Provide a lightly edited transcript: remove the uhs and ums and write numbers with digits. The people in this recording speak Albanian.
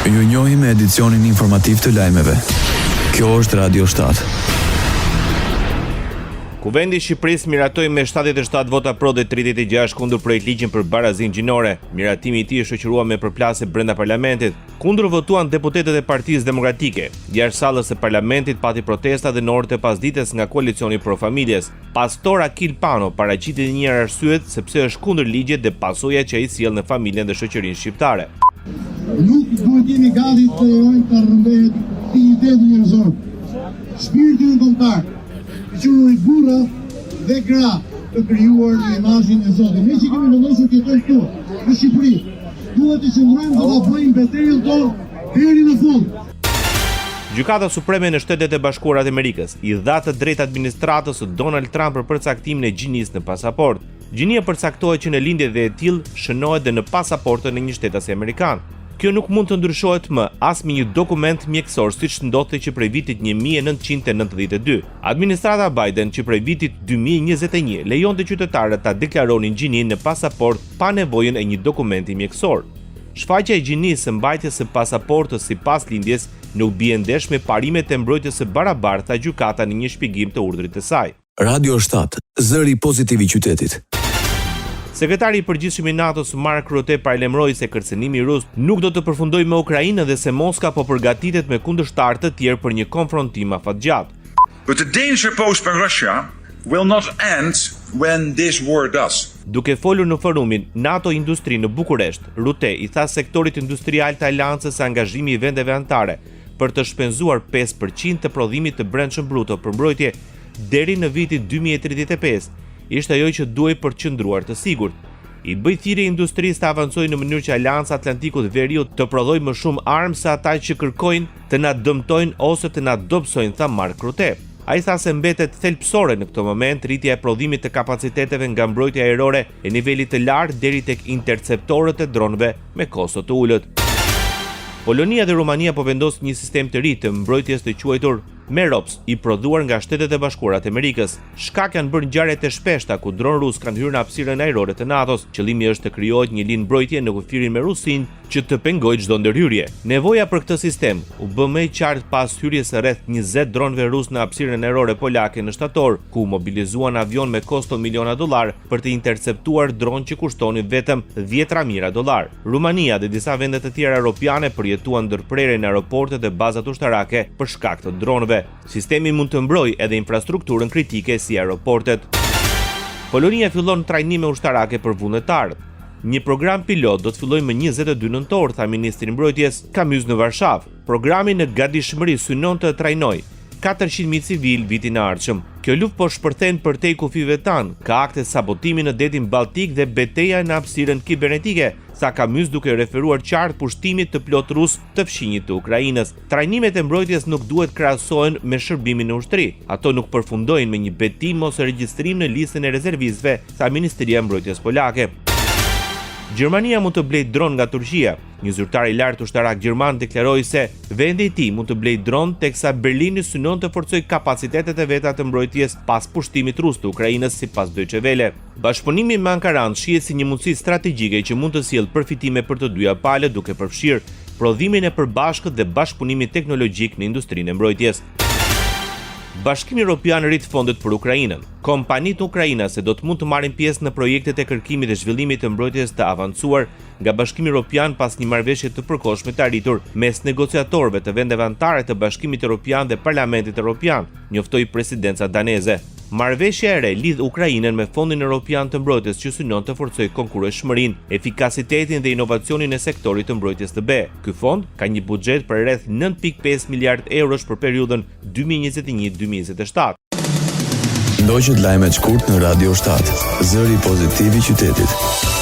Ju njohim me edicionin informativ të lajmeve. Kjo është Radio 7. Kuvendi i Shqipërisë miratoi me 77 vota pro dhe 36 kundër projektligjin për barazinë gjinore. Miratimi i tij është shoqëruar me përplasje brenda parlamentit. Kundër votuan deputetët e Partisë Demokratike. Jashtë sallës së parlamentit pati protesta dhe në orët e pasdites nga koalicioni Pro Familjes. Pastor Akil Pano paraqiti një arsyet sepse është kundër ligjit dhe pasojat që ai sjell në familjen dhe shoqërinë shqiptare. Nuk duhet jemi gati të tolerojmë të rrëmbet dignitetin njerëzor. Shpirtin kontakt, i quajtur burra dhe gra të krijuar në imazhin e Zotit. Ne që kemi vendosur të jetojmë këtu, në Shqipëri, duhet të qëndrojmë dhe ta bëjmë betejën tonë deri në fund. Gjykata Supreme në Shtetet e Bashkuara të Amerikës i dha të drejtë administratës së Donald Trump për përcaktimin e gjinisë në pasaport. Gjinia përcaktohet që në lindje dhe e tillë shënohet dhe në pasaportën e një shtetasi amerikan. Kjo nuk mund të ndryshohet më as me një dokument mjekësor siç ndodhte që prej vitit 1992. Administrata Biden që prej vitit 2021 lejonte qytetarët ta deklaronin gjininë në pasaport pa nevojën e një dokumenti mjekësor. Shfaqja e gjinisë së mbajtjes së pasaportës sipas lindjes nuk bie ndesh me parimet e mbrojtjes së barabartë, tha gjykata në një shpjegim të urdhrit të saj. Radio 7, zëri pozitiv i qytetit. Sekretari i përgjithshëm i NATO-s Mark Rutte paralajmëroi se kërcënimi rus nuk do të përfundojë me Ukrainën dhe se Moska po përgatitet me kundërshtar të tjerë për një konfrontim afatgjatë. But the danger posed by Russia will not end when this war does. Duke folur në forumin NATO Industri në Bukuresht, Rutte i tha sektorit industrial të aleancës se angazhimi i vendeve anëtare për të shpenzuar 5% të prodhimit të brendshëm bruto për mbrojtje deri në vitin 2035 ishte ajo që duhej për të qëndruar të sigurt. I bëj thirrje industrisë të avancojë në mënyrë që Aleanca Atlantiku të Veriut të prodhojë më shumë armë se ata që kërkojnë të na dëmtojnë ose të na dobësojnë, tha Mark Rutte. Ai tha se mbetet thelbësore në këtë moment rritja e prodhimit të kapaciteteve nga mbrojtja ajrore e nivelit të lartë deri tek interceptorët e dronëve me kosto të ulët. Polonia dhe Rumania po vendosin një sistem të ri të mbrojtjes të quajtur Merops, i prodhuar nga Shtetet e Bashkuara të Amerikës. Shkak janë bërë ngjarjet e shpeshta ku dronë rus kanë hyrë në hapësirën ajrore të NATO-s. Qëllimi është të krijohet një linjë mbrojtje në kufirin me Rusinë që të pengojë çdo ndërhyrje. Nevoja për këtë sistem u bë më e qartë pas hyrjes së rreth 20 dronëve rus në hapësirën ajrore polake në shtator, ku mobilizuan avion me kosto miliona dollar për të interceptuar dronë që kushtonin vetëm $10,000. Rumania dhe disa vende të tjera europiane përjetuan ndërprerje në aeroporte dhe bazat ushtarake për shkak të dronëve. Sistemi mund të mbrojë edhe infrastrukturën kritike si aeroportet. Polonia fillon trajnime ushtarake për vullnetarët. Një program pilot do të fillojë më 22 nëntor, tha ministri i mbrojtjes Kamyz në Varshavë. Programi në gatishmëri synon të trajnojë 400.000 civil vitin e ardhshëm. Kjo luftë po shpërthen përtej kufive tan, ka akte sabotimi në detin Baltik dhe betejë në hapësirën kibernetike, sa Kamyz duke referuar qartë pushtimit të plot rus të fshinjit të Ukrainës. Trajnimet e mbrojtjes nuk duhet krahasohen me shërbimin në ushtri. Ato nuk përfundojnë me një betim ose regjistrim në listën e rezervistëve, tha Ministria e Mbrojtjes polake. Gjermania mund të blejë dron nga Turqia. Një zyrtar i lartë ushtarak gjerman deklaroi se vendi i tij mund të blejë dron teksa Berlini synon të forcojë kapacitetet e veta të mbrojtjes pas pushtimit rus të Ukrainës, sipas Deutsche Welle. Bashkëpunimi me Ankaran shihet si një mundësi strategjike që mund të sjellë përfitime për të dyja palët, duke përfshirë prodhimin e përbashkët dhe bashkëpunimin teknologjik në industrinë e mbrojtjes. Bashkimi Evropian rrit fondet për Ukrainën. Kompanitë ukrainase do të mund të marrin pjesë në projektet e kërkimit dhe zhvillimit të mbrojtjes të avancuar nga Bashkimi Evropian pas një marrëveshje të përkohshme të arritur mes negociatorëve të vendeve anëtare të Bashkimit Evropian dhe Parlamentit Evropian, njoftoi presidenca daneze. Marrëveshja e re lidh Ukrainën me Fondin Evropian të Mbrojtjes që synon të forcojë konkurrueshmërinë, efikasitetin dhe inovacionin e sektorit të mbrojtjes të BE. Ky fond ka një buxhet për rreth 9.5 miliard eurosh për periudhën 2021-2027. Ndoqët lajmet shkurt në Radio 7, zëri pozitiv i qytetit.